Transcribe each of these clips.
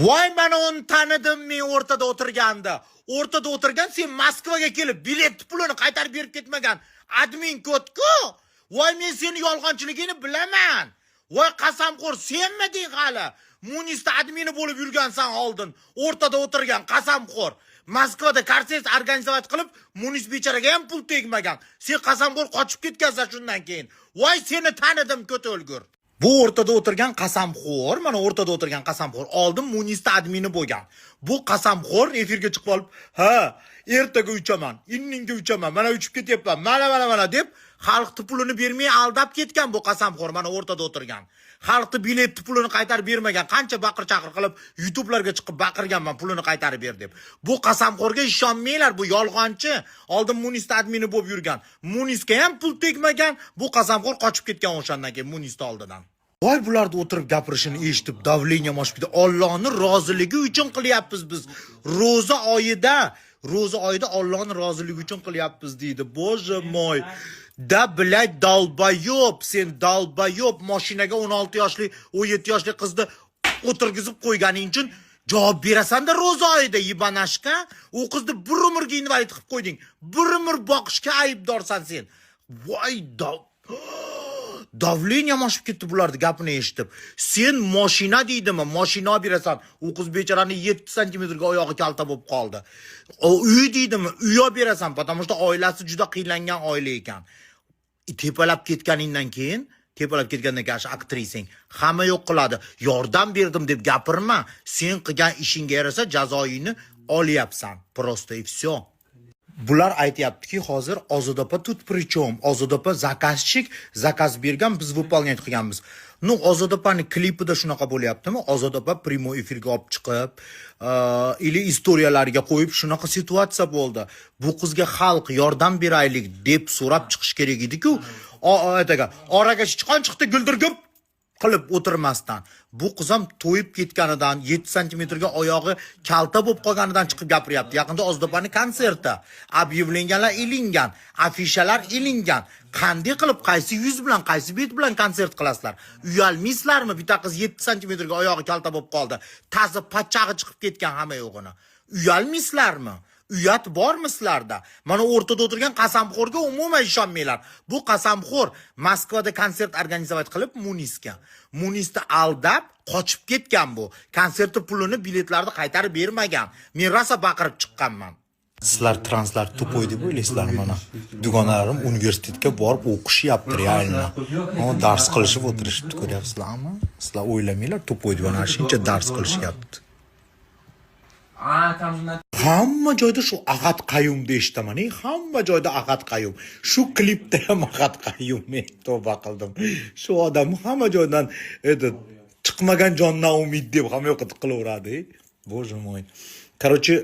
Voy, mana uni tanidim men o'rtada o'tirganda. O'rtada o'tirgan sen Moskvaga kelib bilet pulini qaytarib berib ketmagan admin kod-ku. Voy, men seni yolg'onchiligini bilaman. Voy, qasamxo'r senmiding hali? Munista admini bo'lib yurgansan oldin. O'rtada o'tirgan qasamxo'r. Moskvada konsert organizatsiya qilib, Munis bechoraga ham pul tegmagan. Sen qasamxo'r qochib ketgansan shundan keyin. Voy, seni tanidim ko't o'lgur. Bu o'rtada o'tirgan qasamxo'r, mana o'rtada o'tirgan qasamxo'r oldin Munista admini bo'lgan. Bu qasamxo'r efirga chiqib olib, "Ha, ertaga uchaman, inninga uchaman, mana uchib ketyapman, mana deb xalqning pulini bermay aldab ketgan bu qasamxo'r mana o'rtada o'tirgan. Xalqning bilet pulini qaytarib bermagan, qancha baqir-chaqir qilib YouTube'larga chiqib baqirganman pulini qaytarib ber deb. Bu qasamxo'rga ishonmanglar, bu yolg'onchi. Oldin Munista admini bo'lib yurgan. Munisga ham pul tegmagan, bu qasamxo'r qochib ketgan o'shandan keyin Munista oldidan. Voy, bularni o'tirib gapirishini eshitib davleniya oshib ketdi. Allohning roziligi uchun qilyapmiz biz. Ro'za oyida Allohning roziligi uchun qilyapmiz deydi. Boje moy. Da bilay dalbayob, sen dalbayob mashinaga 16 yoshli, 17 yoshli qizni o'tirgizib qo'yganing uchun javob berasan-da ro'za oyida yibanashka. U qizni bir umrga invalid qilib qo'yding. Bir umr boqishga aybdorsan sen. Voy, davleniya oshib ketdi bularning gapini eshitib. Sen mashina deydimi? Mashina berasan. U qiz bechoraning 7 santimetrga oyog'i kalta bo'lib qoldi. Uy deydimi? Uy berasan, потому что oilasi juda qiynlangan oila ekan. Tepalab ketganingdan keyin shu aktrisang hamma yo'q qiladi. Yordam berdim deb gapirma. Sen qilgan ishingga yarasa jazoingni olyapsan. Просто и всё. Bular aytayaptiki, hozir Ozodopa tut prichom. Ozodopa zakazchik, zakaz bergan, biz выполнять qilganmiz. Ну, Ozodopaning klipida shunaqa bo'lyaptimi? Ozodopa primoy efirga olib chiqib, ili istoriyalariga qo'yib shunaqa situatsiya bo'ldi. Bu qizga xalq yordam beraylik deb so'rab chiqish kerak edi-ku. Oraga sichqon chiqdi guldirgib qilib o'tirmasdan. Bu qiz ham to'yib ketganidan, 7 santimetrga oyog'i kalta bo'lib qolganidan chiqib gapiryapti. Yaqinda Ozdopaning konserti, ob'yavleniylar ilingan, afishalar ilingan. Qanday qilib, qaysi yuz bilan, qaysi bet bilan konsert qilasizlar? Uyalmaysizlarmi? Bitta qiz 7 santimetrga oyog'i kalta bo'lib qoldi. Tazi pachchag'i chiqib ketgan hamma yo'g'ini. Uyalmaysizlarmi? Uyat bormi sizlarda? Mana o'rtada o'tirgan qasamxo'rga umuman ishonmanglar. Bu qasamxo'r Moskvada konsert organizatsiya qilib Munisni aldab qochib ketgan bu. Konsertni pulini, biletlarni qaytarib bermagan. Men rosa baqirib chiqqanman. Sizlar translar tupoy deb o'ylaysizlar mana. Dugonalarim universitetga borib o'qishyapti realno. Dars qilishib o'tirishibdi, ko'ryapsizlarmi? Sizlar o'ylamanglar, tupoy deb ana shuncha dars qilishyapti. Hamma joyda shu Ag'at Qayumni eshitaman. Hamma joyda Ag'at Qayum. Shu klipda ham Ag'at Qayum. Men tavba qildim. Shu odam hamma joydan chiqmagan jondan umid deb hamma yoqqa tiqilaveradi. Boje moy. Короче,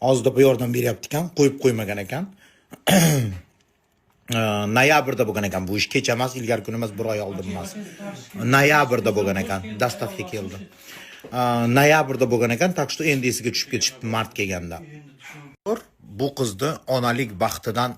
Ozdopa yordam beryapti ekan, qo'yib qo'ymagan ekan. Noyabrda bo'lgan ekan. Bu ish kecha emas, ilgari kun emas, bir oy oldin emas. Noyabrda bo'lgan ekan. Dastavka keldi. Noyabrda bo'lgan ekan, tak что endi esiga tushib ketishibdi mart kelganda. Bu qizni onalik baxtidan